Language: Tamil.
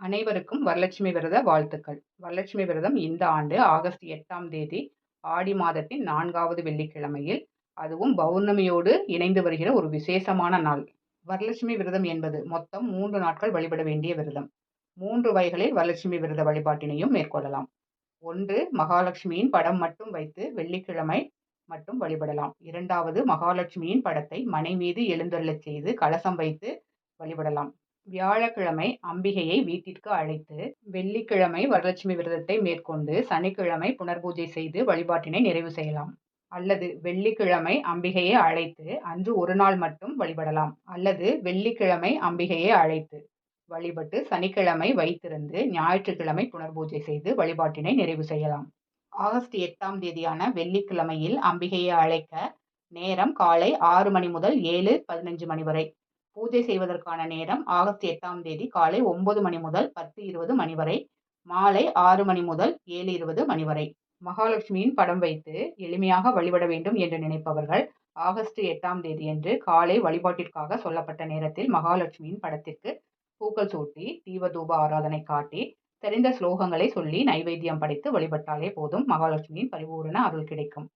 அனைவருக்கும் வரலட்சுமி விரத வாழ்த்துக்கள். வரலட்சுமி விரதம் இந்த ஆண்டு ஆகஸ்ட் 8ஆம் தேதி ஆடி மாதத்தின் 4வது வெள்ளிக்கிழமையில், அதுவும் பௌர்ணமியோடு இணைந்து வருகிற ஒரு விசேஷமான நாள். வரலட்சுமி விரதம் என்பது மொத்தம் 3 நாட்கள் வழிபட வேண்டிய விரதம். 3 வகைகளில் வரலட்சுமி விரத வழிபாட்டினையும் மேற்கொள்ளலாம். 1 மகாலட்சுமியின் படம் மட்டும் வைத்து வெள்ளிக்கிழமை மட்டும் வழிபடலாம். 2வது மகாலட்சுமியின் படத்தை மனை மீது எழுந்தருளச் செய்து கலசம் வைத்து வழிபடலாம். வியாழக்கிழமை அம்பிகையை வீட்டிற்கு அழைத்து, வெள்ளிக்கிழமை வரலட்சுமி விரதத்தை மேற்கொண்டு, சனிக்கிழமை புனர்பூஜை செய்து வழிபாட்டினை நிறைவு செய்யலாம். அல்லது வெள்ளிக்கிழமை அம்பிகையை அழைத்து அன்று ஒரு நாள் மட்டும் வழிபடலாம். அல்லது வெள்ளிக்கிழமை அம்பிகையை அழைத்து வழிபட்டு சனிக்கிழமை வைத்திருந்து ஞாயிற்றுக்கிழமை புனர்பூஜை செய்து வழிபாட்டினை நிறைவு செய்யலாம். ஆகஸ்ட் 8ஆம் தேதியான வெள்ளிக்கிழமையில் அம்பிகையை அழைக்க நேரம் காலை 6 மணி முதல் 7:15 மணி வரை. பூஜை செய்வதற்கான நேரம் ஆகஸ்ட் 8ஆம் தேதி காலை 9 மணி முதல் 10:20 மணி வரை, மாலை 6 மணி முதல் 7:20 மணி வரை. மகாலட்சுமியின் படம் வைத்து எளிமையாக வழிபட வேண்டும் என்று நினைப்பவர்கள் ஆகஸ்ட் 8ஆம் தேதியன்று காலை வழிபாட்டிற்காக சொல்லப்பட்ட நேரத்தில் மகாலட்சுமியின் படத்திற்கு பூக்கள் சூட்டி, தீபதூப ஆராதனை காட்டி, தெரிந்த ஸ்லோகங்களை சொல்லி நைவேத்தியம் படைத்து வழிபட்டாலே போதும், மகாலட்சுமியின் பரிபூரண அருள் கிடைக்கும்.